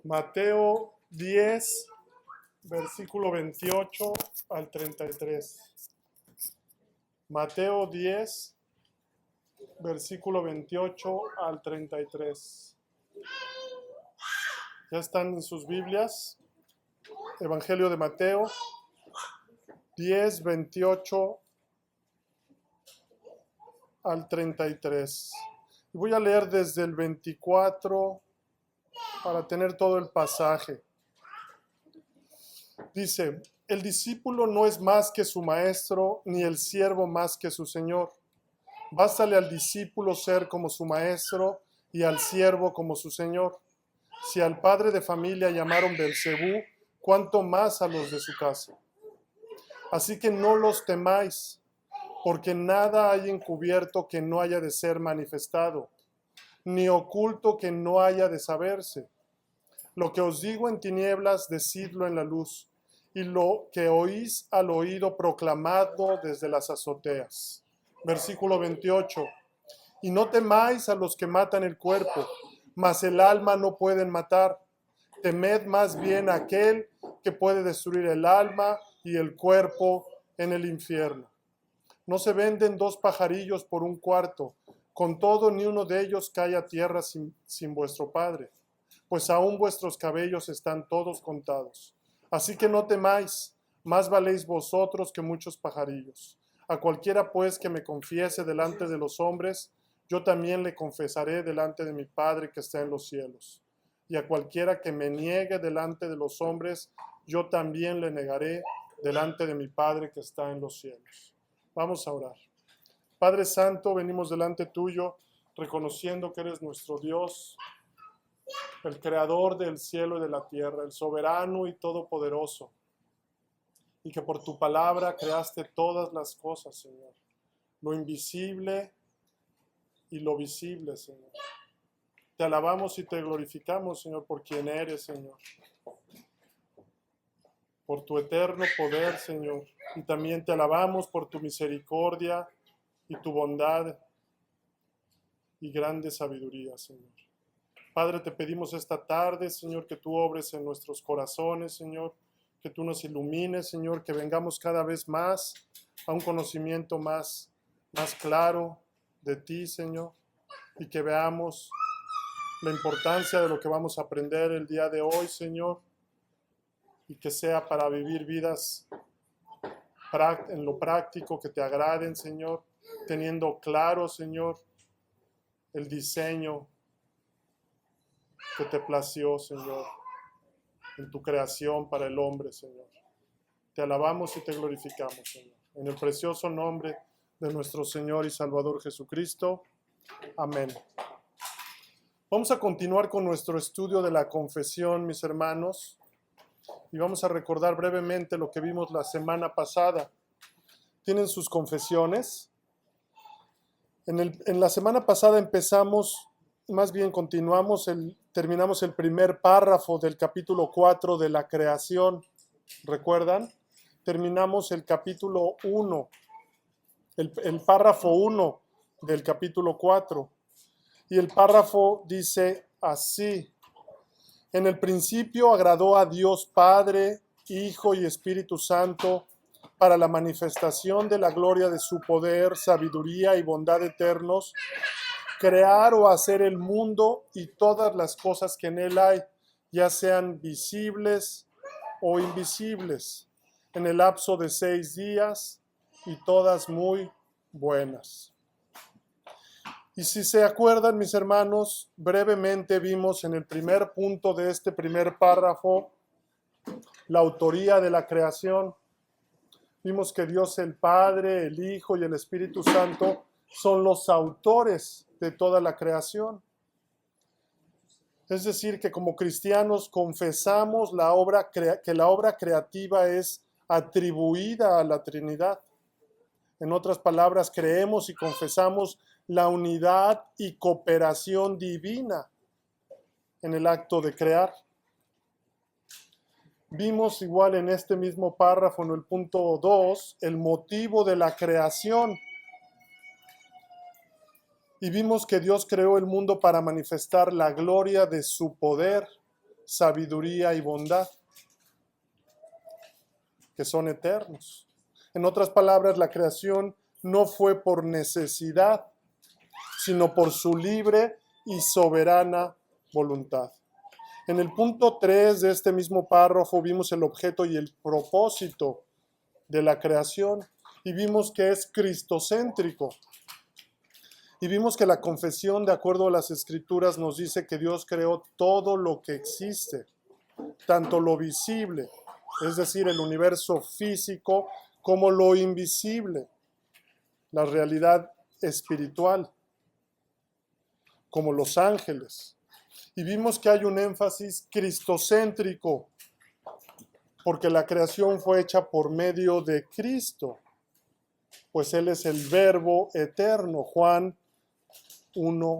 Mateo 10, versículo 28 al 33. Mateo 10, versículo 28 al 33. Ya están en sus Biblias. Evangelio de Mateo 10, 28 al 33. Y voy a leer desde el 24 para tener todo el pasaje. Dice: el discípulo no es más que su maestro, ni el siervo más que su señor. Bástale al discípulo ser como su maestro y al siervo como su señor. Si al padre de familia llamaron Belcebú, ¿cuánto más a los de su casa? Así que no los temáis, porque nada hay encubierto que no haya de ser manifestado, ni oculto que no haya de saberse. Lo que os digo en tinieblas, decidlo en la luz, y lo que oís al oído, proclamadlo desde las azoteas. Versículo 28. Y no temáis a los que matan el cuerpo, mas el alma no pueden matar. Temed más bien a aquel que puede destruir el alma y el cuerpo en el infierno. No se venden dos pajarillos por un cuarto, con todo ni uno de ellos cae a tierra sin vuestro Padre, pues aún vuestros cabellos están todos contados. Así que no temáis, más valéis vosotros que muchos pajarillos. A cualquiera pues que me confiese delante de los hombres, yo también le confesaré delante de mi Padre que está en los cielos. Y a cualquiera que me niegue delante de los hombres, yo también le negaré delante de mi Padre que está en los cielos. Vamos a orar. Padre Santo, venimos delante tuyo, reconociendo que eres nuestro Dios, el creador del cielo y de la tierra, el soberano y todopoderoso, y que por tu palabra creaste todas las cosas, Señor, lo invisible y lo visible, Señor. Te alabamos y te glorificamos, Señor, por quien eres, Señor, por tu eterno poder, Señor, y también te alabamos por tu misericordia y tu bondad y grande sabiduría, Señor. Padre, te pedimos esta tarde, Señor, que tú obres en nuestros corazones, Señor, que tú nos ilumines, Señor, que vengamos cada vez más a un conocimiento más claro de ti, Señor, y que veamos la importancia de lo que vamos a aprender el día de hoy, Señor, y que sea para vivir vidas en lo práctico que te agraden, Señor, teniendo claro, Señor, el diseño que te plació, Señor, en tu creación para el hombre, Señor. Te alabamos y te glorificamos, Señor. En el precioso nombre de nuestro Señor y Salvador Jesucristo. Amén. Vamos a continuar con nuestro estudio de la confesión, mis hermanos, y vamos a recordar brevemente lo que vimos la semana pasada. ¿Tienen sus confesiones? En la semana pasada terminamos el primer párrafo del capítulo 4 de la creación. ¿Recuerdan? Terminamos el capítulo 1, el párrafo 1 del capítulo 4. Y el párrafo dice así: en el principio agradó a Dios Padre, Hijo y Espíritu Santo para la manifestación de la gloria de su poder, sabiduría y bondad eternos, crear o hacer el mundo y todas las cosas que en él hay, ya sean visibles o invisibles, en el lapso de 6 días, y todas muy buenas. Y si se acuerdan, mis hermanos, brevemente vimos en el primer punto de este primer párrafo la autoría de la creación. Vimos que Dios el Padre, el Hijo y el Espíritu Santo son los autores de toda la creación. Es decir, que como cristianos confesamos que la obra creativa es atribuida a la Trinidad. En otras palabras, creemos y confesamos la unidad y cooperación divina en el acto de crear. Vimos igual en este mismo párrafo, en el punto 2, el motivo de la creación. Y vimos que Dios creó el mundo para manifestar la gloria de su poder, sabiduría y bondad, que son eternos. En otras palabras, la creación no fue por necesidad, sino por su libre y soberana voluntad. En el punto 3 de este mismo párrafo vimos el objeto y el propósito de la creación y vimos que es cristocéntrico. Y vimos que la confesión, de acuerdo a las Escrituras, nos dice que Dios creó todo lo que existe, tanto lo visible, es decir, el universo físico, como lo invisible, la realidad espiritual, como los ángeles. Y vimos que hay un énfasis cristocéntrico, porque la creación fue hecha por medio de Cristo, pues Él es el Verbo eterno. Juan 1,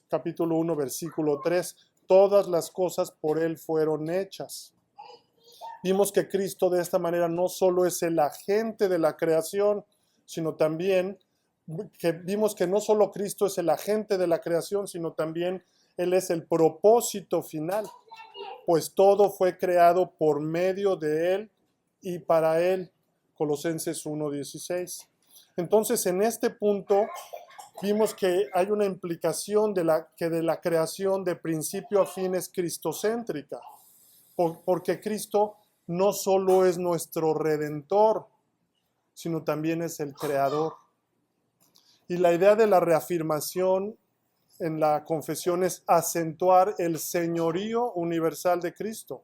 capítulo 1, versículo 3. Todas las cosas por Él fueron hechas. Vimos que Cristo de esta manera no solo es el agente de la creación, sino también vimos que no solo Cristo es el agente de la creación, sino también Él es el propósito final, pues todo fue creado por medio de Él y para Él. Colosenses 1:16. Entonces, en este punto vimos que hay una implicación de la creación de principio a fin es cristocéntrica, porque Cristo no solo es nuestro redentor, sino también es el creador. Y la idea de la reafirmación en la confesión es acentuar el señorío universal de Cristo,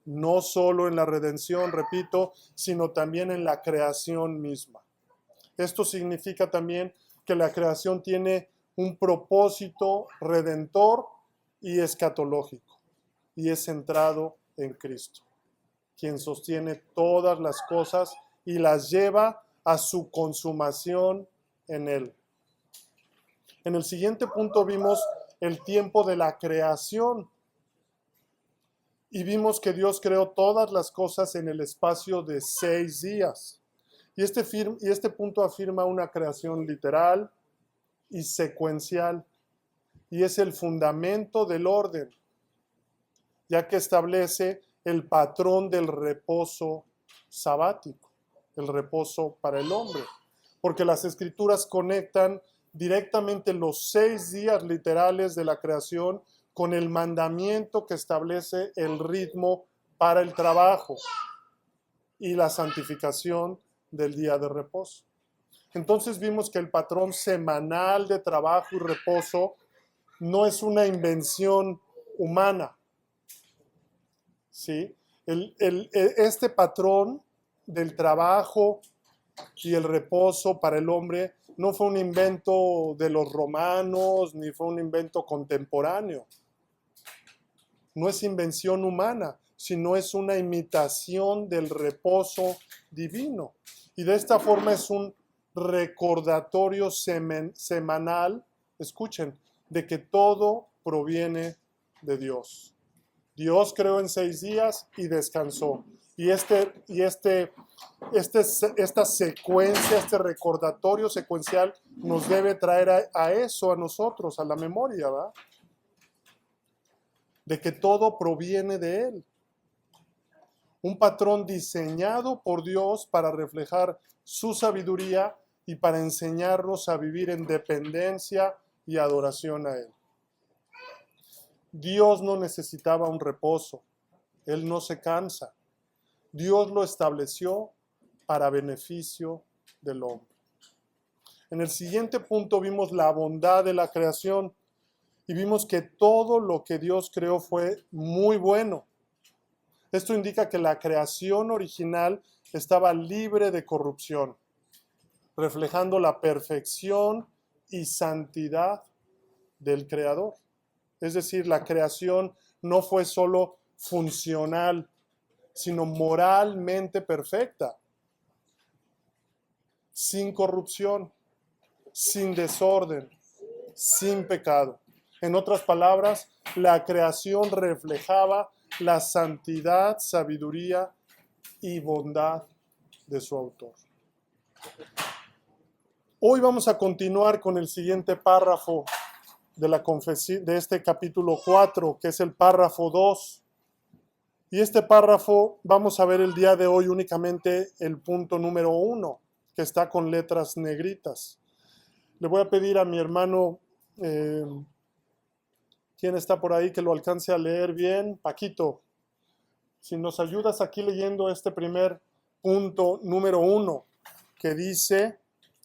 no solo en la redención, repito, sino también en la creación misma. Esto significa también que la creación tiene un propósito redentor y escatológico, y es centrado en Cristo, quien sostiene todas las cosas y las lleva a su consumación en Él. En el siguiente punto vimos el tiempo de la creación y vimos que Dios creó todas las cosas en el espacio de 6 días. Y este punto afirma una creación literal y secuencial, y es el fundamento del orden, ya que establece el patrón del reposo sabático, el reposo para el hombre, porque las Escrituras conectan directamente los 6 días literales de la creación con el mandamiento que establece el ritmo para el trabajo y la santificación del día de reposo. Entonces vimos que el patrón semanal de trabajo y reposo no es una invención humana, ¿sí? Este patrón del trabajo y el reposo para el hombre no fue un invento de los romanos, ni fue un invento contemporáneo. No es invención humana, sino es una imitación del reposo divino. Y de esta forma es un recordatorio semanal, escuchen, de que todo proviene de Dios. Dios creó en 6 días y descansó. Y esta secuencia, este recordatorio secuencial nos debe traer a eso, a nosotros, a la memoria, ¿verdad? De que todo proviene de Él. Un patrón diseñado por Dios para reflejar su sabiduría y para enseñarnos a vivir en dependencia y adoración a Él. Dios no necesitaba un reposo. Él no se cansa. Dios lo estableció para beneficio del hombre. En el siguiente punto vimos la bondad de la creación y vimos que todo lo que Dios creó fue muy bueno. Esto indica que la creación original estaba libre de corrupción, reflejando la perfección y santidad del Creador. Es decir, la creación no fue solo funcional, sino moralmente perfecta, sin corrupción, sin desorden, sin pecado. En otras palabras, la creación reflejaba la santidad, sabiduría y bondad de su autor. Hoy vamos a continuar con el siguiente párrafo de la confesión de este capítulo 4, que es el párrafo 2, Y este párrafo vamos a ver el día de hoy únicamente el punto número 1, que está con letras negritas. Le voy a pedir a mi hermano, ¿quién está por ahí que lo alcance a leer bien? Paquito, si nos ayudas aquí leyendo este primer punto número 1, que dice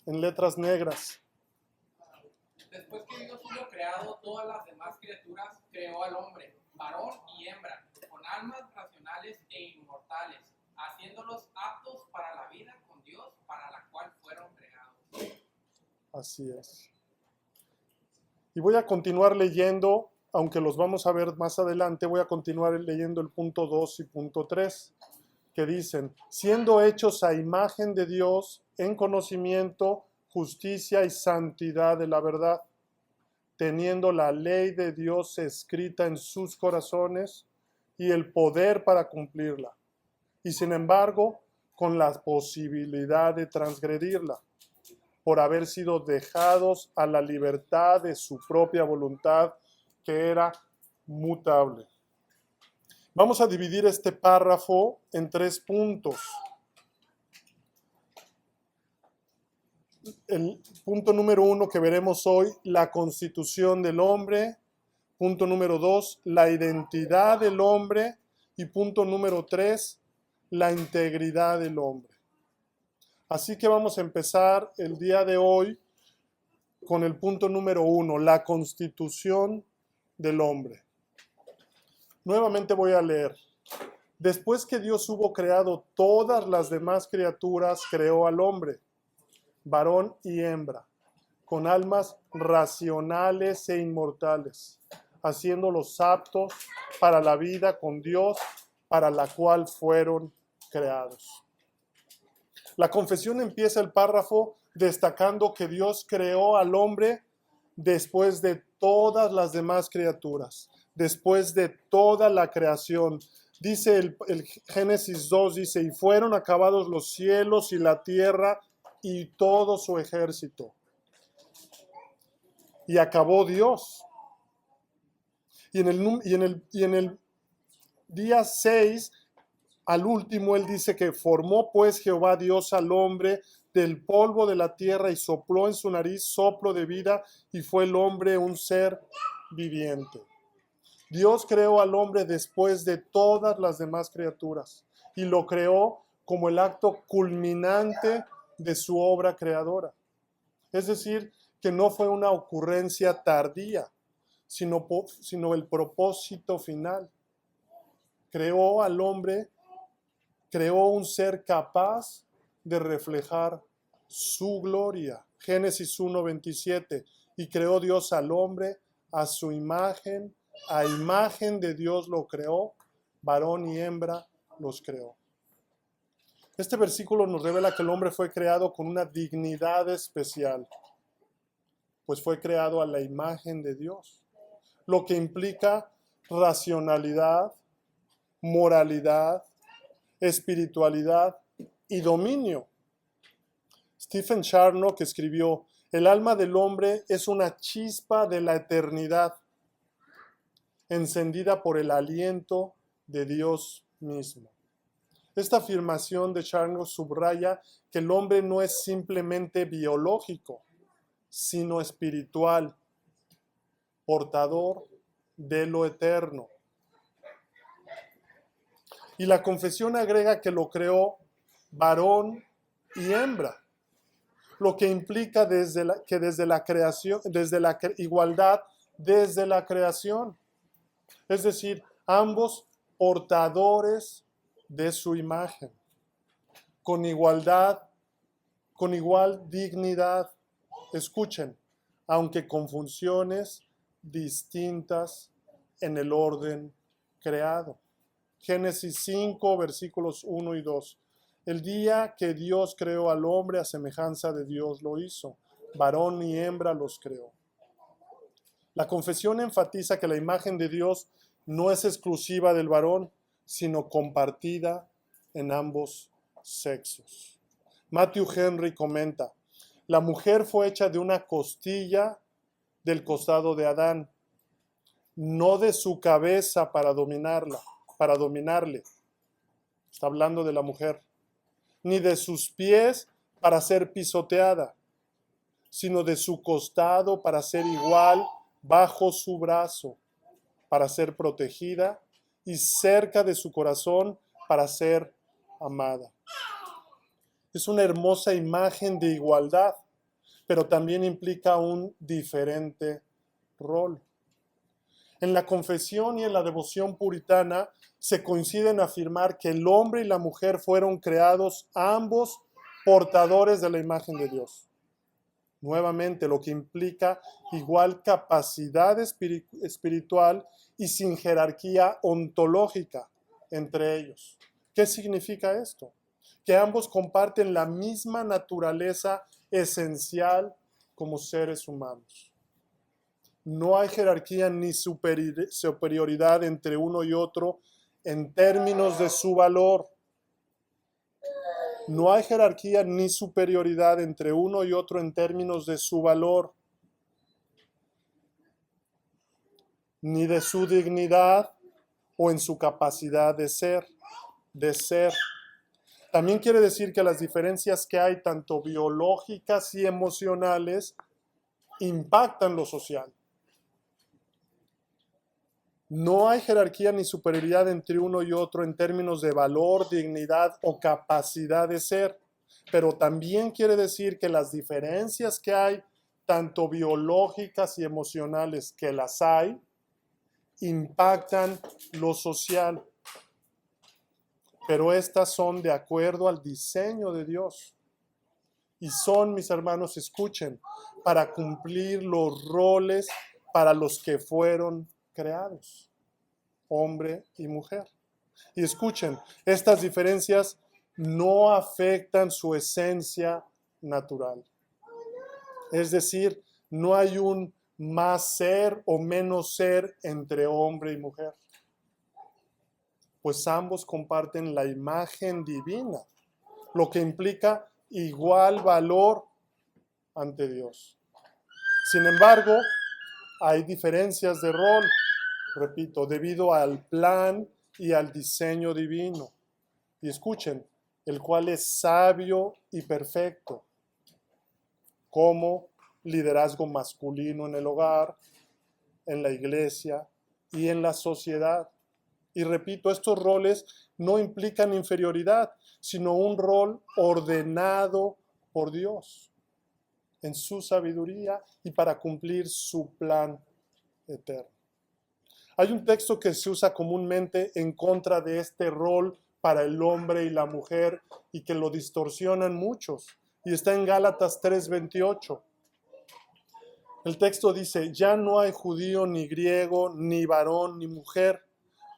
en letras negras. Después que Dios hubo creado todas las demás criaturas, creó al hombre, varón y hembra, con almas racionales e inmortales, haciéndolos aptos para la vida con Dios, para la cual fueron creados. Así es. Y voy a continuar leyendo, aunque los vamos a ver más adelante, voy a continuar leyendo el punto 2 y punto 3, que dicen, siendo hechos a imagen de Dios en conocimiento, justicia y santidad de la verdad, teniendo la ley de Dios escrita en sus corazones y el poder para cumplirla, y sin embargo, con la posibilidad de transgredirla, por haber sido dejados a la libertad de su propia voluntad, que era mutable. Vamos a dividir este párrafo en 3 puntos. El punto número 1 que veremos hoy, la constitución del hombre. Punto número 2, la identidad del hombre. Y punto número 3, la integridad del hombre. Así que vamos a empezar el día de hoy con el punto número 1, la constitución del hombre. Nuevamente voy a leer. Después que Dios hubo creado todas las demás criaturas, creó al hombre, varón y hembra, con almas racionales e inmortales, haciéndolos aptos para la vida con Dios, para la cual fueron creados. La confesión empieza el párrafo destacando que Dios creó al hombre después de todas las demás criaturas, después de toda la creación. Dice el Génesis 2, dice, y fueron acabados los cielos y la tierra y todo su ejército. Y acabó Dios. Y en el día 6, al último, él dice que formó pues Jehová Dios al hombre del polvo de la tierra y sopló en su nariz soplo de vida y fue el hombre un ser viviente. Dios creó al hombre después de todas las demás criaturas y lo creó como el acto culminante de su obra creadora. Es decir, que no fue una ocurrencia tardía, sino el propósito final. Creó al hombre, creó un ser capaz de reflejar su gloria. Génesis 1:27, y creó Dios al hombre a su imagen, a imagen de Dios lo creó, varón y hembra los creó. Este versículo nos revela que el hombre fue creado con una dignidad especial, pues fue creado a la imagen de Dios, lo que implica racionalidad, moralidad, espiritualidad y dominio. Stephen Charnock escribió, el alma del hombre es una chispa de la eternidad, encendida por el aliento de Dios mismo. Esta afirmación de Charnock subraya que el hombre no es simplemente biológico, sino espiritual, portador de lo eterno. Y la confesión agrega que lo creó varón y hembra, lo que implica que desde la creación, desde la igualdad, desde la creación. Es decir, ambos portadores de su imagen, con igualdad, con igual dignidad. Escuchen, aunque con funciones distintas en el orden creado. Génesis 5, versículos 1 y 2. El día que Dios creó al hombre a semejanza de Dios lo hizo. Varón y hembra los creó. La confesión enfatiza que la imagen de Dios no es exclusiva del varón, sino compartida en ambos sexos. Matthew Henry comenta, la mujer fue hecha de una costilla del costado de Adán, no de su cabeza para dominarla. para dominarle. Está hablando de la mujer. Ni de sus pies para ser pisoteada, sino de su costado para ser igual bajo su brazo, para ser protegida, y cerca de su corazón para ser amada. Es una hermosa imagen de igualdad, pero también implica un diferente rol. En la confesión y en la devoción puritana se coincide en afirmar que el hombre y la mujer fueron creados ambos portadores de la imagen de Dios. Nuevamente, lo que implica igual capacidad espiritual y sin jerarquía ontológica entre ellos. ¿Qué significa esto? Que ambos comparten la misma naturaleza esencial como seres humanos. No hay jerarquía ni superioridad entre uno y otro en términos de su valor. No hay jerarquía ni superioridad entre uno y otro en términos de su valor, ni de su dignidad o en su capacidad de ser. También quiere decir que las diferencias que hay, tanto biológicas y emocionales, impactan lo social. No hay jerarquía ni superioridad entre uno y otro en términos de valor, dignidad o capacidad de ser, pero también quiere decir que las diferencias que hay, tanto biológicas y emocionales que las hay, impactan lo social. Pero estas son de acuerdo al diseño de Dios. Y son, mis hermanos, escuchen, para cumplir los roles para los que fueron creados, hombre y mujer. Y escuchen, estas diferencias no afectan su esencia natural. Es decir, no hay un más ser o menos ser entre hombre y mujer, pues ambos comparten la imagen divina, lo que implica igual valor ante Dios. Sin embargo, hay diferencias de rol, repito, debido al plan y al diseño divino. Y escuchen, el cual es sabio y perfecto, como liderazgo masculino en el hogar, en la iglesia y en la sociedad. Y repito, estos roles no implican inferioridad, sino un rol ordenado por Dios en su sabiduría y para cumplir su plan eterno. Hay un texto que se usa comúnmente en contra de este rol para el hombre y la mujer y que lo distorsionan muchos, y está en Gálatas 3:28. El texto dice: ya no hay judío ni griego, ni varón ni mujer,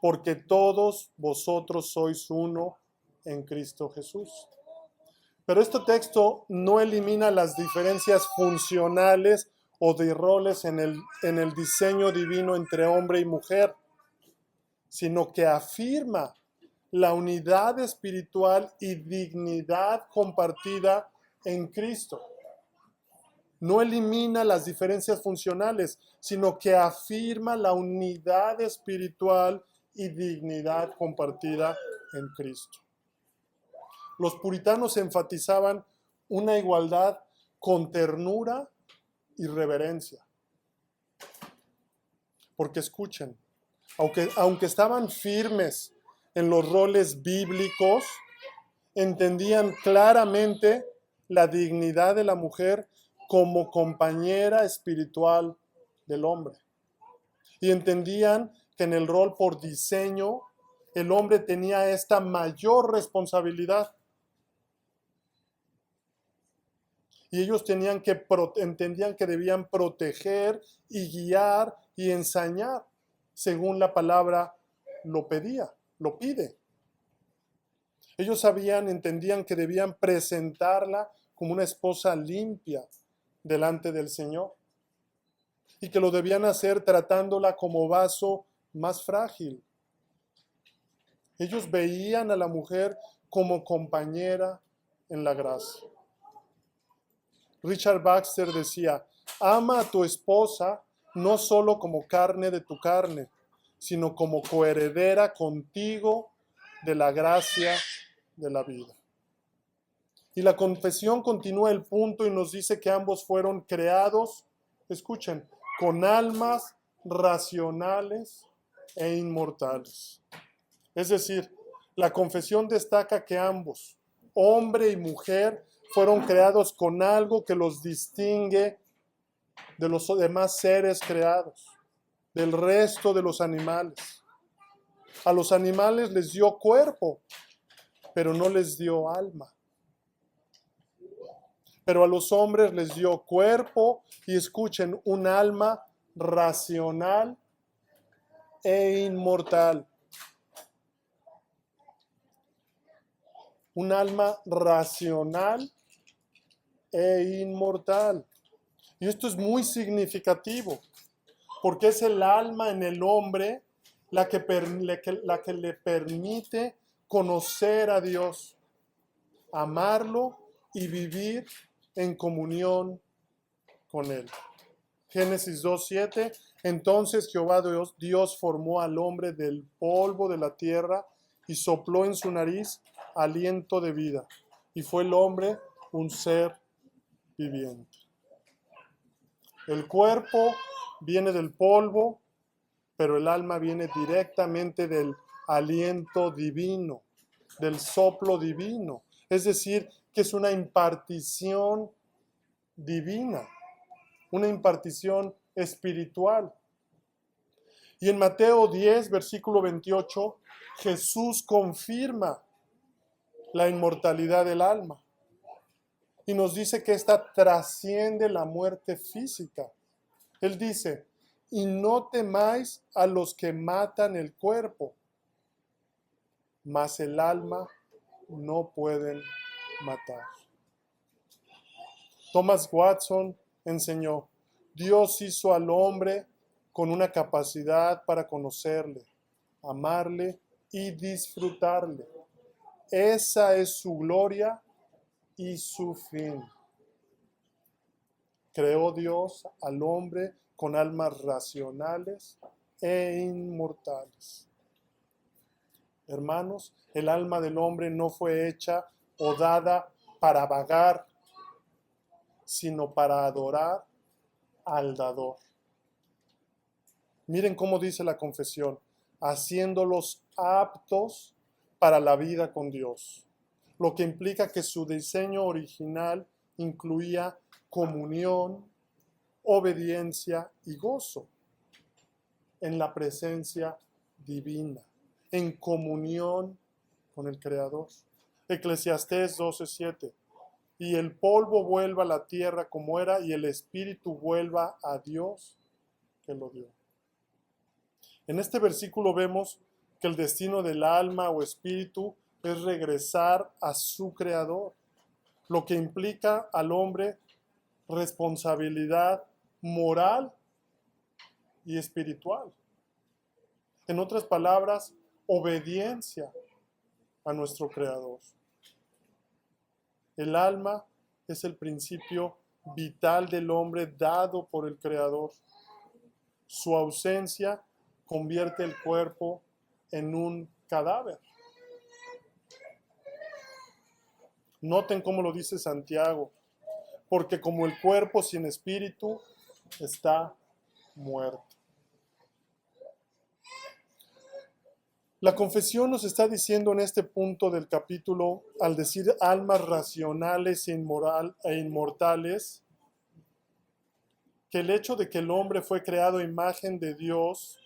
porque todos vosotros sois uno en Cristo Jesús. Pero este texto no elimina las diferencias funcionales o de roles en el diseño divino entre hombre y mujer, sino que afirma la unidad espiritual y dignidad compartida en Cristo. No elimina las diferencias funcionales, sino que afirma la unidad espiritual y dignidad compartida en Cristo. Los puritanos enfatizaban una igualdad con ternura y reverencia. Porque escuchen, aunque estaban firmes en los roles bíblicos, entendían claramente la dignidad de la mujer como compañera espiritual del hombre. Y entendían que en el rol por diseño, el hombre tenía esta mayor responsabilidad. Y ellos entendían que debían proteger y guiar y enseñar según la palabra lo pide. Ellos entendían que debían presentarla como una esposa limpia delante del Señor y que lo debían hacer tratándola como vaso más frágil. Ellos veían a la mujer como compañera en la gracia. Richard Baxter decía: ama a tu esposa no solo como carne de tu carne, sino como coheredera contigo de la gracia de la vida. Y la confesión continúa el punto y nos dice que ambos fueron creados, escuchen, con almas racionales e inmortales. Es decir, la confesión destaca que ambos, hombre y mujer, fueron creados con algo que los distingue de los demás seres creados, del resto de los animales. A los animales les dio cuerpo, pero no les dio alma. Pero a los hombres les dio cuerpo y escuchen, un alma racional e inmortal. Un alma racional e inmortal. Y esto es muy significativo, porque es el alma en el hombre la que le permite conocer a Dios, amarlo y vivir en comunión con Él. Génesis 2:7, entonces Jehová Dios formó al hombre del polvo de la tierra y sopló en su nariz aliento de vida, y fue el hombre un ser viviente. El cuerpo viene del polvo, pero el alma viene directamente del aliento divino, del soplo divino. Es decir, que es una impartición divina, una impartición espiritual. Y en Mateo 10, versículo 28, Jesús confirma la inmortalidad del alma y nos dice que ésta trasciende la muerte física. Él dice, y no temáis a los que matan el cuerpo, mas el alma no pueden matar. Thomas Watson enseñó, Dios hizo al hombre con una capacidad para conocerle, amarle y disfrutarle. Esa es su gloria y su fin. Creó Dios al hombre con almas racionales e inmortales. Hermanos, el alma del hombre no fue hecha o dada para vagar, sino para adorar al dador. Miren cómo dice la confesión, haciéndolos aptos para la vida con Dios, lo que implica que su diseño original incluía comunión, obediencia y gozo en la presencia divina, en comunión con el Creador. Eclesiastés 12:7. Y el polvo vuelva a la tierra como era, y el espíritu vuelva a Dios que lo dio. En este versículo vemos que el destino del alma o espíritu es regresar a su Creador, lo que implica al hombre responsabilidad moral y espiritual. En otras palabras, obediencia a nuestro Creador. El alma es el principio vital del hombre dado por el Creador. Su ausencia convierte el cuerpo en un cadáver. Noten cómo lo dice Santiago, porque como el cuerpo sin espíritu está muerto. La confesión nos está diciendo en este punto del capítulo, al decir almas racionales e inmortales, que el hecho de que el hombre fue creado a imagen de Dios,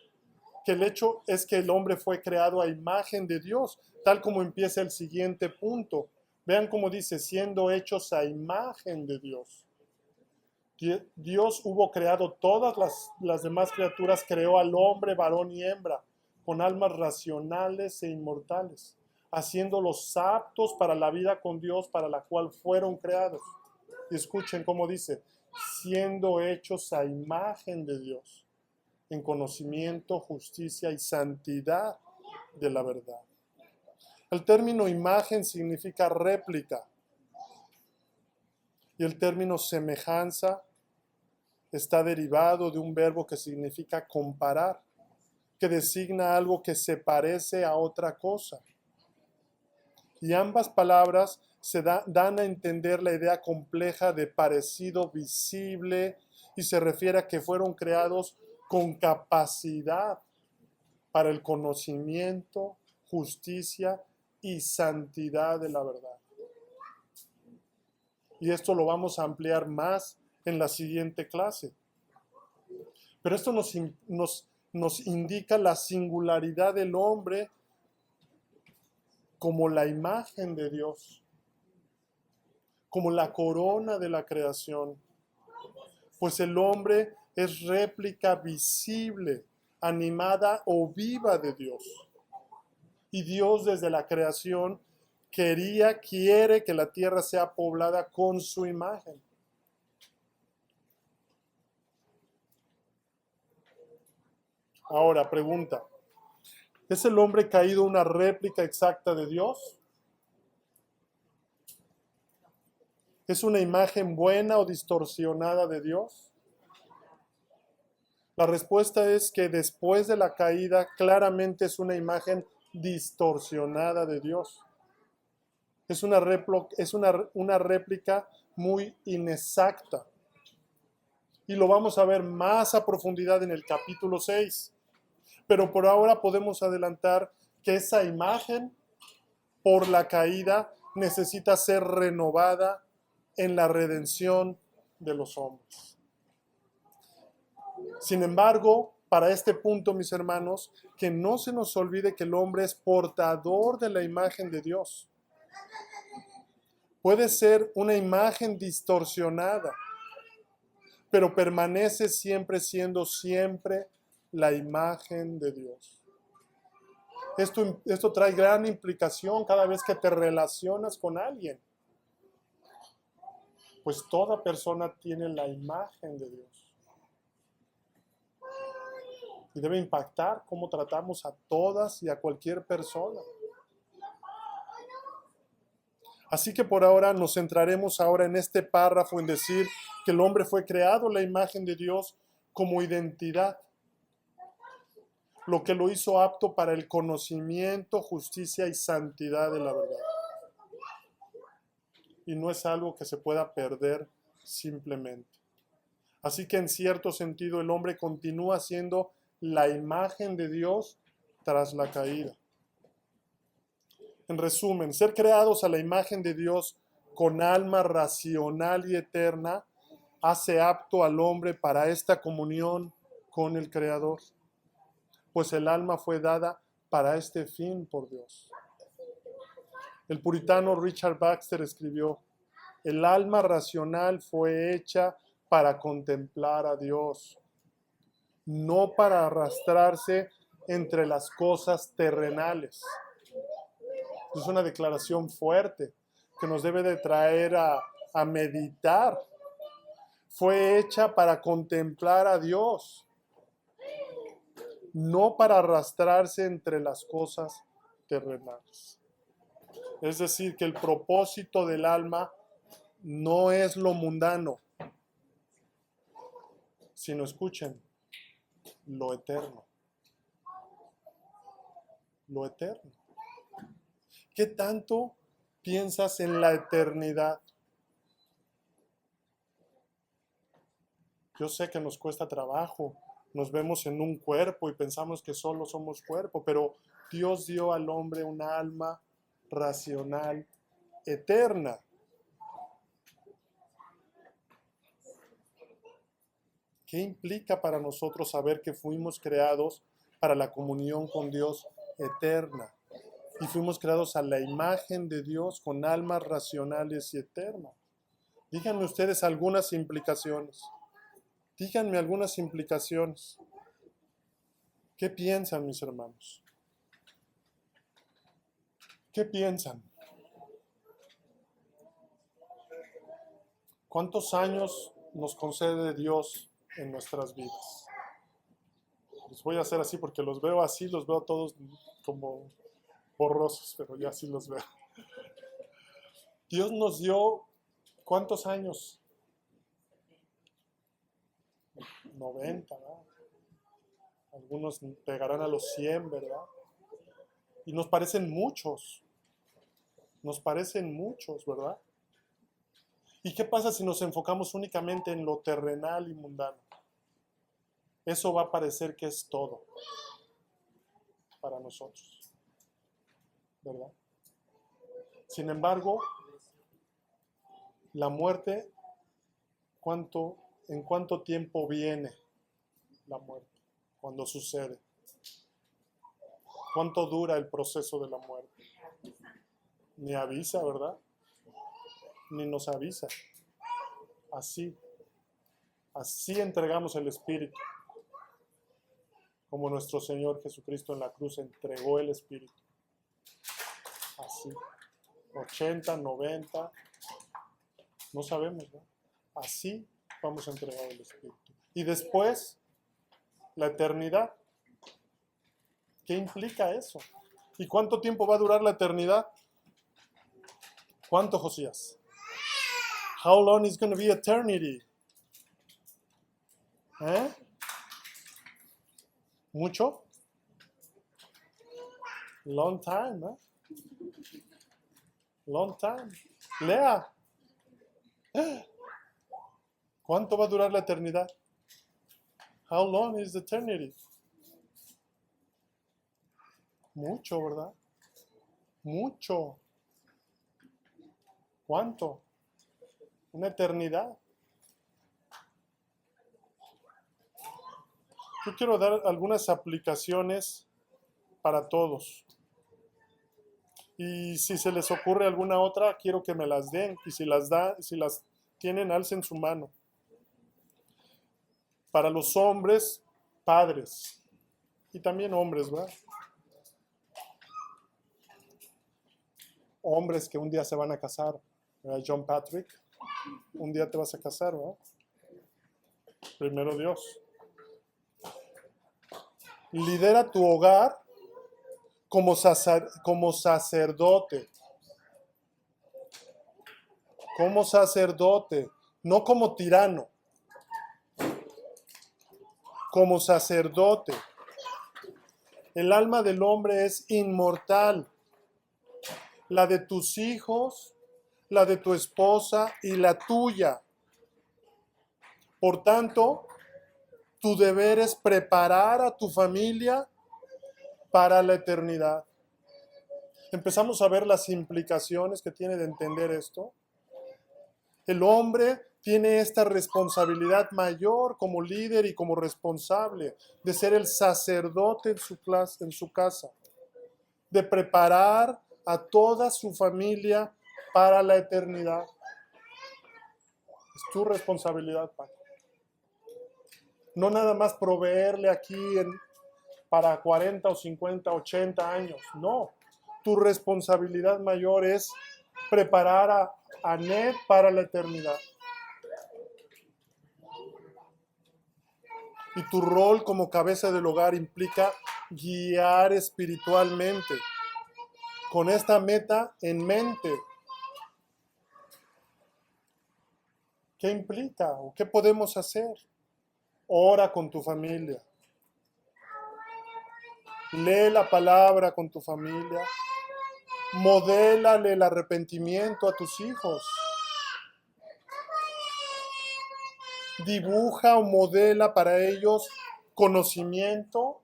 que el hecho es que el hombre fue creado a imagen de Dios, tal como empieza el siguiente punto. Vean cómo dice, siendo hechos a imagen de Dios. Dios hubo creado todas las demás criaturas, creó al hombre, varón y hembra, con almas racionales e inmortales, haciéndolos aptos para la vida con Dios, para la cual fueron creados. Y escuchen cómo dice, siendo hechos a imagen de Dios, en conocimiento, justicia y santidad de la verdad. El término imagen significa réplica, y el término semejanza está derivado de un verbo que significa comparar. que designa algo que se parece a otra cosa. Y ambas palabras dan a entender la idea compleja de parecido visible y se refiere a que fueron creados con capacidad para el conocimiento, justicia y santidad de la verdad. Y esto lo vamos a ampliar más en la siguiente clase. Pero esto nos indica la singularidad del hombre como la imagen de Dios, como la corona de la creación. Pues el hombre es réplica visible, animada o viva de Dios. Y Dios desde la creación quiere que la tierra sea poblada con su imagen. Ahora, pregunta, ¿es el hombre caído una réplica exacta de Dios? ¿Es una imagen buena o distorsionada de Dios? La respuesta es que después de la caída claramente es una imagen distorsionada de Dios. Es una réplica muy inexacta. Y lo vamos a ver más a profundidad en el capítulo 6. Pero por ahora podemos adelantar que esa imagen, por la caída, necesita ser renovada en la redención de los hombres. Sin embargo, para este punto, mis hermanos, que no se nos olvide que el hombre es portador de la imagen de Dios. Puede ser una imagen distorsionada, pero permanece siempre siendo la imagen de Dios. Esto trae gran implicación cada vez que te relacionas con alguien. Pues toda persona tiene la imagen de Dios. Y debe impactar cómo tratamos a todas y a cualquier persona. Así que por ahora nos centraremos ahora en este párrafo en decir que el hombre fue creado a la imagen de Dios como identidad, lo que lo hizo apto para el conocimiento, justicia y santidad de la verdad. Y no es algo que se pueda perder simplemente. Así que en cierto sentido el hombre continúa siendo la imagen de Dios tras la caída. En resumen, ser creados a la imagen de Dios con alma racional y eterna hace apto al hombre para esta comunión con el Creador, pues el alma fue dada para este fin por Dios. El puritano Richard Baxter escribió: el alma racional fue hecha para contemplar a Dios, no para arrastrarse entre las cosas terrenales. Es una declaración fuerte que nos debe de traer a meditar. Fue hecha para contemplar a Dios, no para arrastrarse entre las cosas terrenales. Es decir, que el propósito del alma no es lo mundano, sino, escuchen, lo eterno. Lo eterno. ¿Qué tanto piensas en la eternidad? Yo sé que nos cuesta trabajo, nos vemos en un cuerpo y pensamos que solo somos cuerpo, pero Dios dio al hombre un alma racional eterna. ¿Qué implica para nosotros saber que fuimos creados para la comunión con Dios eterna? Y fuimos creados a la imagen de Dios con almas racionales y eternas. Díganme ustedes algunas implicaciones. Díganme algunas implicaciones. ¿Qué piensan, mis hermanos? ¿Qué piensan? ¿Cuántos años nos concede Dios en nuestras vidas? Les voy a hacer así porque los veo así, los veo todos como borrosos, pero ya sí los veo. Dios nos dio, ¿cuántos años? 90, ¿no? Algunos llegarán a los 100, ¿verdad? Y nos parecen muchos, ¿verdad? ¿Y qué pasa si nos enfocamos únicamente en lo terrenal y mundano? Eso va a parecer que es todo para nosotros, ¿verdad? Sin embargo, la muerte, ¿en cuánto tiempo viene la muerte? Cuando sucede. ¿Cuánto dura el proceso de la muerte? Ni avisa, ¿verdad? Ni nos avisa. Así entregamos el Espíritu. Como nuestro Señor Jesucristo en la cruz entregó el Espíritu. Así. 80, 90, no sabemos, ¿no? Así vamos a entregar el Espíritu. Y después, la eternidad. ¿Qué implica eso? ¿Y cuánto tiempo va a durar la eternidad? ¿Cuánto, Josías? How long is going to be eternity? ¿Eh? ¿Mucho? Long time, ¿eh? Long time. Lea. ¿Cuánto va a durar la eternidad? How long is eternity? Mucho, ¿verdad? Mucho. ¿Cuánto? Una eternidad. Yo quiero dar algunas aplicaciones para todos. Y si se les ocurre alguna otra, quiero que me las den. Y si las tienen, alcen su mano. Para los hombres, padres. Y también hombres, ¿verdad? Hombres que un día se van a casar. ¿Verdad? John Patrick, un día te vas a casar, ¿verdad? Primero Dios. Lidera tu hogar como sacerdote. Como sacerdote, no como tirano. Como sacerdote. El alma del hombre es inmortal. La de tus hijos, la de tu esposa y la tuya. Por tanto, tu deber es preparar a tu familia para la eternidad. Empezamos a ver las implicaciones que tiene de entender esto. El hombre tiene esta responsabilidad mayor como líder y como responsable de ser el sacerdote en su casa, de preparar a toda su familia para la eternidad. Es tu responsabilidad, Paco. No nada más proveerle aquí para 40 o 50, 80 años. No, tu responsabilidad mayor es preparar a Ned para la eternidad. Y tu rol como cabeza del hogar implica guiar espiritualmente, con esta meta en mente. ¿Qué implica o qué podemos hacer? Ora con tu familia. Lee la palabra con tu familia. Modélale el arrepentimiento a tus hijos. Dibuja o modela para ellos conocimiento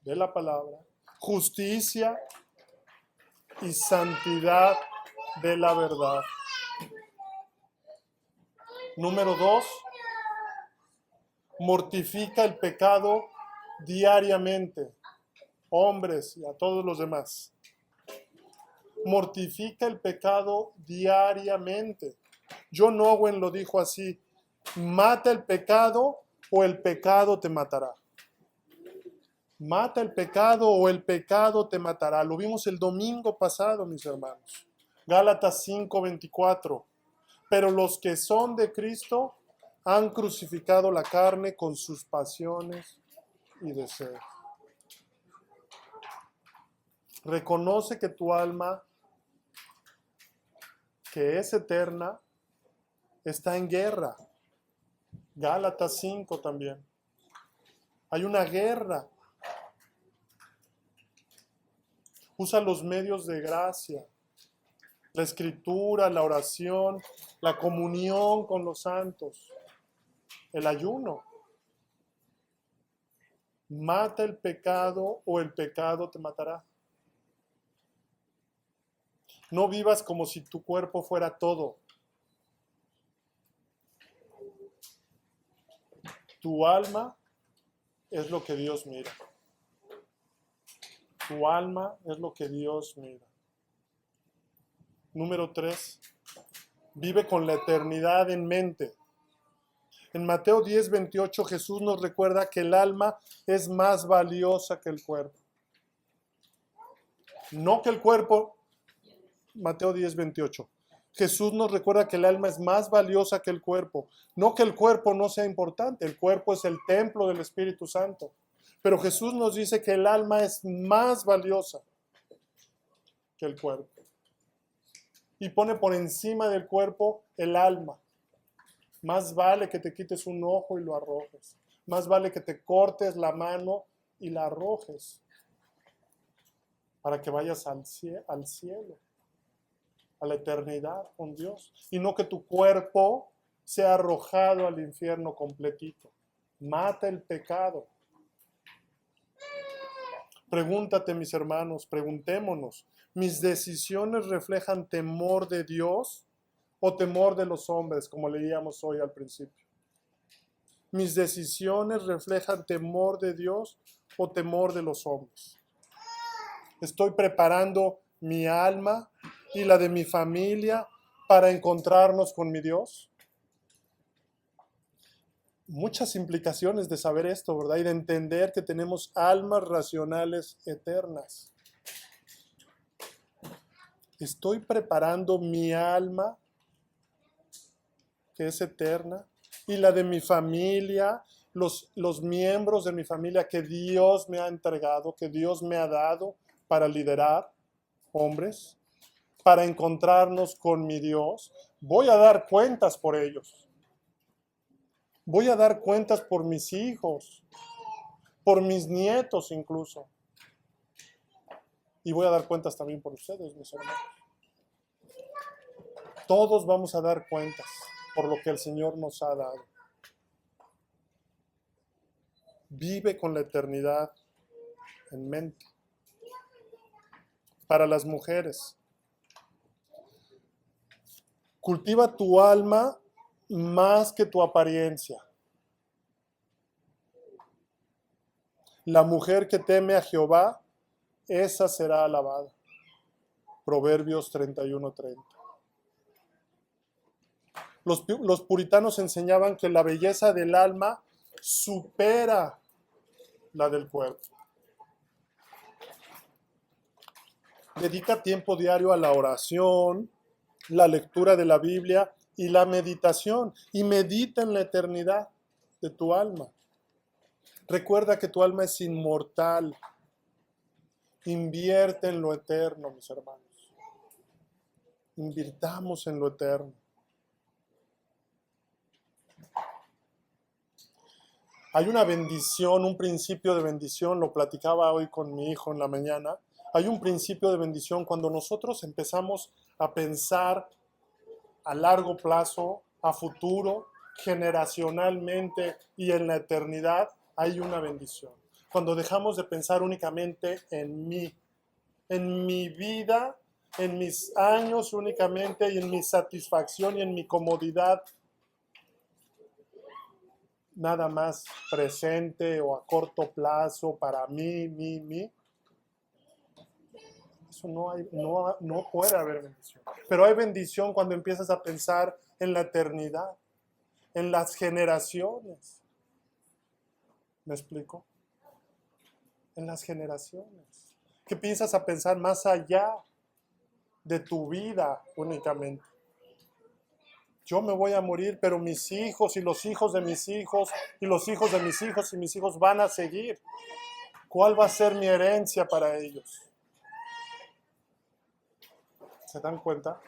de la palabra, justicia y santidad de la verdad. Número 2, mortifica el pecado diariamente. Hombres y a todos los demás. Mortifica el pecado diariamente. John Owen lo dijo así: mata el pecado o el pecado te matará. Mata el pecado o el pecado te matará. Lo vimos el domingo pasado, mis hermanos. Gálatas 5:24. Pero los que son de Cristo han crucificado la carne con sus pasiones y deseos. Reconoce que tu alma, que es eterna, está en guerra. Gálatas 5 también. Hay una guerra. Usa los medios de gracia, la escritura, la oración, la comunión con los santos, el ayuno. Mata el pecado o el pecado te matará. No vivas como si tu cuerpo fuera todo. Tu alma es lo que Dios mira. Tu alma es lo que Dios mira. Número 3. Vive con la eternidad en mente. En Mateo 10:28 Jesús nos recuerda que el alma es más valiosa que el cuerpo. No que el cuerpo, Mateo 10:28. Jesús nos recuerda que el alma es más valiosa que el cuerpo. No que el cuerpo no sea importante, el cuerpo es el templo del Espíritu Santo. Pero Jesús nos dice que el alma es más valiosa que el cuerpo. Y pone por encima del cuerpo el alma. Más vale que te quites un ojo y lo arrojes. Más vale que te cortes la mano y la arrojes. Para que vayas al cielo, a la eternidad con Dios. Y no que tu cuerpo sea arrojado al infierno completito. Mata el pecado. Pregúntate, mis hermanos, preguntémonos, ¿mis decisiones reflejan temor de Dios o temor de los hombres, como leíamos hoy al principio? ¿Mis decisiones reflejan temor de Dios o temor de los hombres? ¿Estoy preparando mi alma y la de mi familia para encontrarnos con mi Dios? Muchas implicaciones de saber esto, ¿verdad? Y de entender que tenemos almas racionales eternas. ¿Estoy preparando mi alma, que es eterna, y la de mi familia, los miembros de mi familia que Dios me ha entregado, que Dios me ha dado para liderar hombres, para encontrarnos con mi Dios? Voy a dar cuentas por ellos. Voy a dar cuentas por mis hijos, por mis nietos incluso. Y voy a dar cuentas también por ustedes, mis hermanos. Todos vamos a dar cuentas por lo que el Señor nos ha dado. Vive con la eternidad en mente. Para las mujeres, cultiva tu alma más que tu apariencia. La mujer que teme a Jehová, esa será alabada. Proverbios 31:30. Los puritanos enseñaban que la belleza del alma supera la del cuerpo. Dedica tiempo diario a la oración, la lectura de la Biblia y la meditación. Y medita en la eternidad de tu alma. Recuerda que tu alma es inmortal. Invierte en lo eterno, mis hermanos. Invirtamos en lo eterno. Hay una bendición, un principio de bendición, lo platicaba hoy con mi hijo en la mañana. Hay un principio de bendición cuando nosotros empezamos a pensar a largo plazo, a futuro, generacionalmente y en la eternidad, hay una bendición. Cuando dejamos de pensar únicamente en mi vida, en mis años únicamente y en mi satisfacción y en mi comodidad, nada más presente o a corto plazo para mí. Eso no puede haber bendición. Pero hay bendición cuando empiezas a pensar en la eternidad, en las generaciones. ¿Me explico? En las generaciones. Que piensas a pensar más allá de tu vida únicamente. Yo me voy a morir, pero mis hijos y los hijos de mis hijos y los hijos de mis hijos y mis hijos van a seguir. ¿Cuál va a ser mi herencia para ellos? ¿Se dan cuenta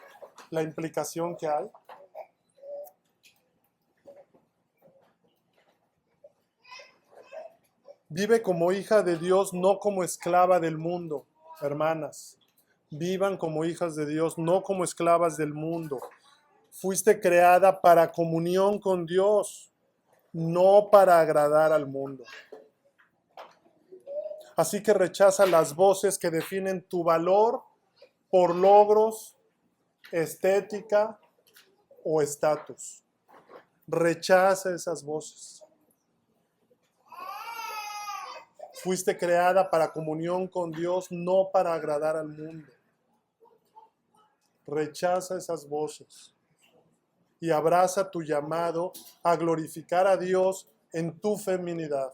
la implicación que hay? Vive como hija de Dios, no como esclava del mundo. Hermanas, vivan como hijas de Dios, no como esclavas del mundo. Fuiste creada para comunión con Dios, no para agradar al mundo. Así que rechaza las voces que definen tu valor por logros, estética o estatus. Rechaza esas voces. Fuiste creada para comunión con Dios, no para agradar al mundo. Rechaza esas voces y abraza tu llamado a glorificar a Dios en tu feminidad.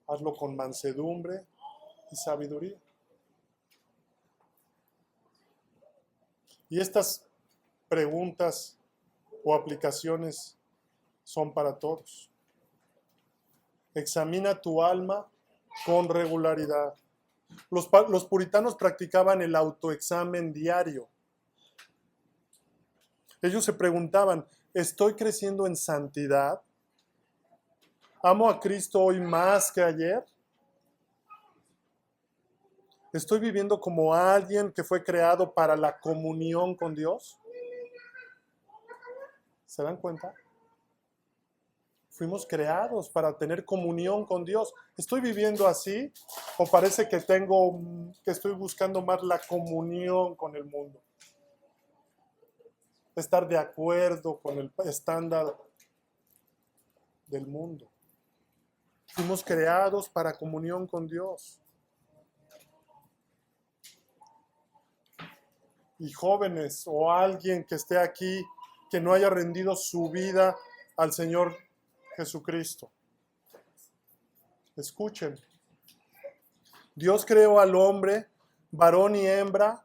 Hazlo con mansedumbre y sabiduría. Y estas preguntas o aplicaciones son para todos. Examina tu alma con regularidad. Los puritanos practicaban el autoexamen diario. Ellos se preguntaban, ¿estoy creciendo en santidad? ¿Amo a Cristo hoy más que ayer? ¿Estoy viviendo como alguien que fue creado para la comunión con Dios? ¿Se dan cuenta? Fuimos creados para tener comunión con Dios. ¿Estoy viviendo así? ¿O parece que estoy buscando más la comunión con el mundo? Estar de acuerdo con el estándar del mundo. Fuimos creados para comunión con Dios. Y jóvenes o alguien que esté aquí que no haya rendido su vida al Señor Jesucristo. Escuchen. Dios creó al hombre, varón y hembra,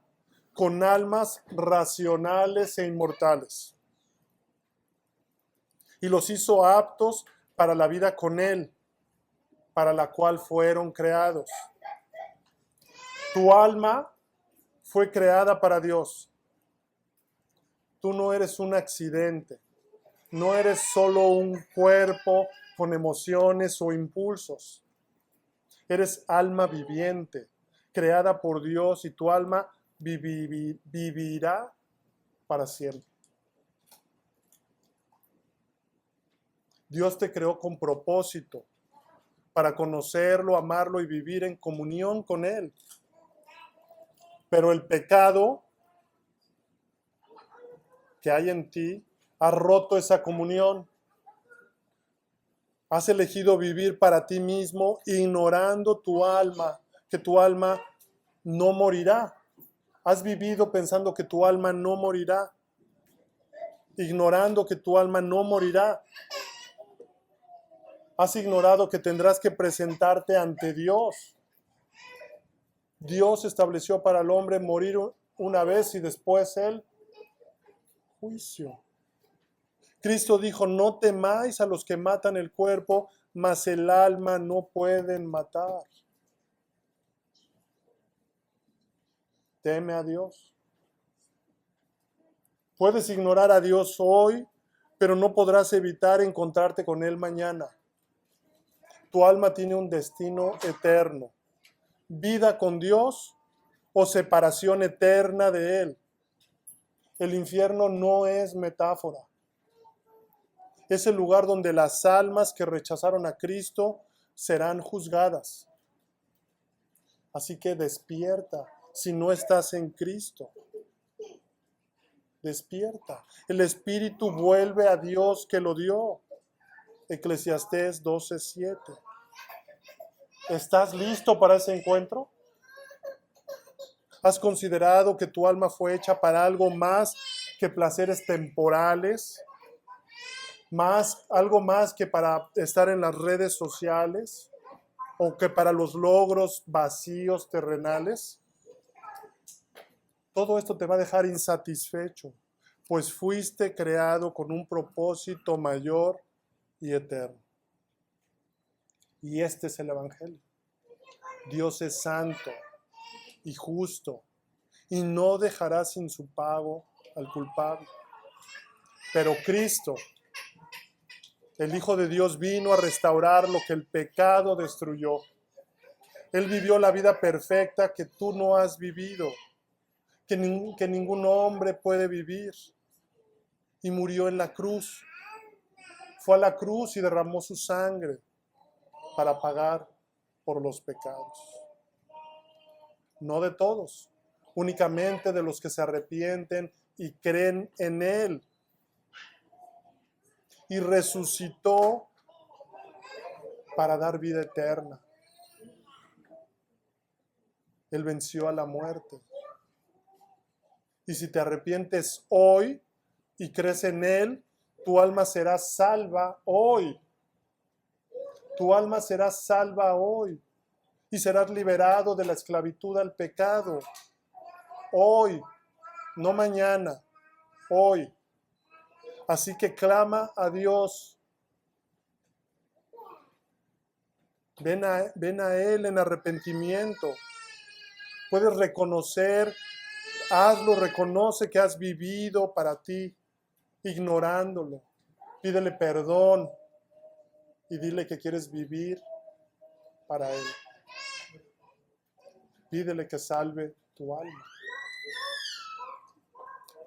con almas racionales e inmortales. Y los hizo aptos para la vida con Él, para la cual fueron creados. Tu alma fue creada para Dios. Tú no eres un accidente. No eres solo un cuerpo con emociones o impulsos. Eres alma viviente, creada por Dios, y tu alma vivirá para siempre. Dios te creó con propósito, para conocerlo, amarlo y vivir en comunión con Él. Pero el pecado que hay en ti ha roto esa comunión. Has elegido vivir para ti mismo, ignorando tu alma, que tu alma no morirá. Has vivido pensando que tu alma no morirá, ignorando que tu alma no morirá. Has ignorado que tendrás que presentarte ante Dios. Dios estableció para el hombre morir una vez y después el juicio. Cristo dijo, no temáis a los que matan el cuerpo, mas el alma no pueden matar. Teme a Dios. Puedes ignorar a Dios hoy, pero no podrás evitar encontrarte con Él mañana. Tu alma tiene un destino eterno. Vida con Dios o separación eterna de Él. El infierno no es metáfora. Es el lugar donde las almas que rechazaron a Cristo serán juzgadas. Así que despierta si no estás en Cristo. Despierta. El Espíritu vuelve a Dios que lo dio. Eclesiastés 12:7. ¿Estás listo para ese encuentro? ¿Has considerado que tu alma fue hecha para algo más que placeres temporales? Algo más que para estar en las redes sociales o que para los logros vacíos terrenales. Todo esto te va a dejar insatisfecho, pues fuiste creado con un propósito mayor y eterno. Y este es el Evangelio. Dios es santo y justo y no dejará sin su pago al culpable. Pero Cristo El Hijo de Dios vino a restaurar lo que el pecado destruyó. Él vivió la vida perfecta que tú no has vivido, que ningún hombre puede vivir. Y murió en la cruz. Fue a la cruz y derramó su sangre para pagar por los pecados. No de todos, únicamente de los que se arrepienten y creen en Él. Y resucitó para dar vida eterna. Él venció a la muerte. Y si te arrepientes hoy y crees en Él, tu alma será salva hoy. Tu alma será salva hoy. Y serás liberado de la esclavitud al pecado. Hoy, no mañana, hoy. Así que clama a Dios. Ven a Él en arrepentimiento. Puedes reconocer, hazlo, reconoce que has vivido para ti, ignorándolo. Pídele perdón y dile que quieres vivir para Él. Pídele que salve tu alma.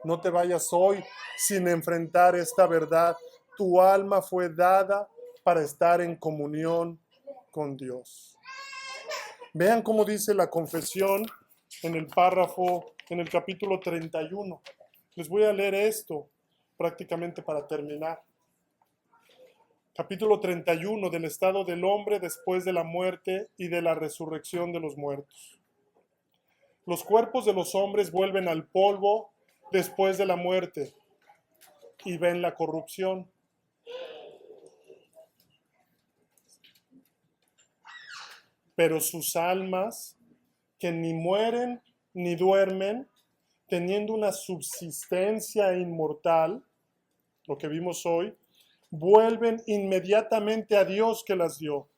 No te vayas hoy sin enfrentar esta verdad. Tu alma fue dada para estar en comunión con Dios. Vean cómo dice la confesión en el párrafo, en el capítulo 31. Les voy a leer esto prácticamente para terminar. Capítulo 31 del estado del hombre después de la muerte y de la resurrección de los muertos. Los cuerpos de los hombres vuelven al polvo después de la muerte y ven la corrupción. Pero sus almas, que ni mueren ni duermen, teniendo una subsistencia inmortal, lo que vimos hoy, vuelven inmediatamente a Dios que las dio.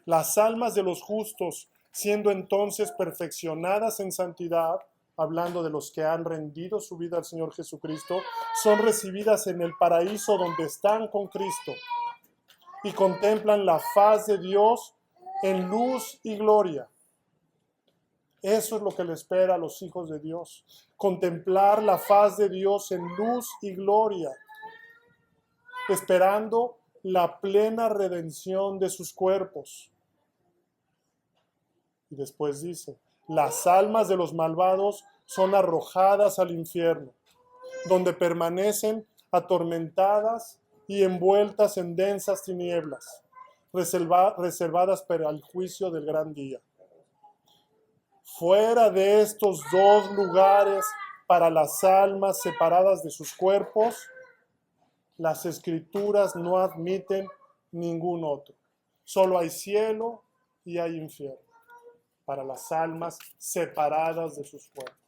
Las almas de los justos, siendo entonces perfeccionadas en santidad, hablando de los que han rendido su vida al Señor Jesucristo, son recibidas en el paraíso donde están con Cristo y contemplan la faz de Dios en luz y gloria. Eso es lo que le espera a los hijos de Dios, contemplar la faz de Dios en luz y gloria, esperando la plena redención de sus cuerpos. Y después dice, las almas de los malvados son arrojadas al infierno, donde permanecen atormentadas y envueltas en densas tinieblas, reservadas para el juicio del gran día. Fuera de estos dos lugares para las almas separadas de sus cuerpos, las Escrituras no admiten ningún otro. Solo hay cielo y hay infierno para las almas separadas de sus cuerpos.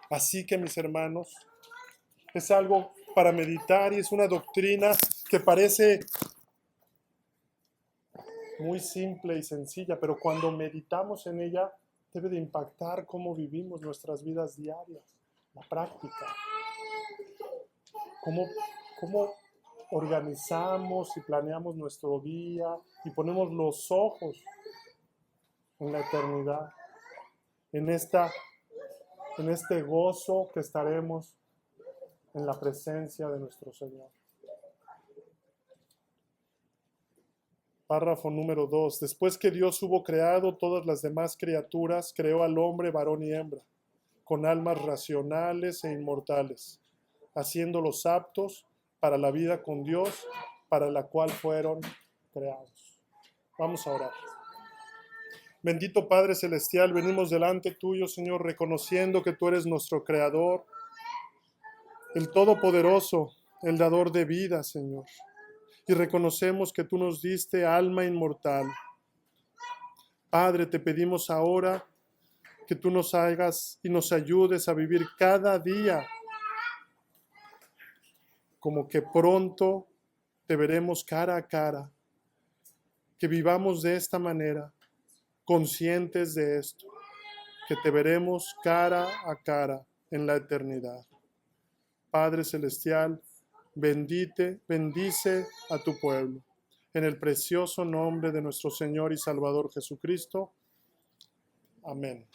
Así que, mis hermanos, es algo para meditar y es una doctrina que parece muy simple y sencilla, pero cuando meditamos en ella debe de impactar cómo vivimos nuestras vidas diarias, la práctica, cómo organizamos y planeamos nuestro día y ponemos los ojos en la eternidad, en este gozo que estaremos en la presencia de nuestro Señor. Párrafo número 2. Después que Dios hubo creado todas las demás criaturas, creó al hombre varón y hembra, con almas racionales e inmortales, haciéndolos aptos para la vida con Dios, para la cual fueron creados. Vamos a orar. Bendito Padre Celestial, venimos delante tuyo, Señor, reconociendo que tú eres nuestro Creador, el Todopoderoso, el dador de vida, Señor. Y reconocemos que tú nos diste alma inmortal. Padre, te pedimos ahora que tú nos hagas y nos ayudes a vivir cada día como que pronto te veremos cara a cara. Que vivamos de esta manera, conscientes de esto, que te veremos cara a cara en la eternidad. Padre Celestial, bendice a tu pueblo. En el precioso nombre de nuestro Señor y Salvador Jesucristo. Amén.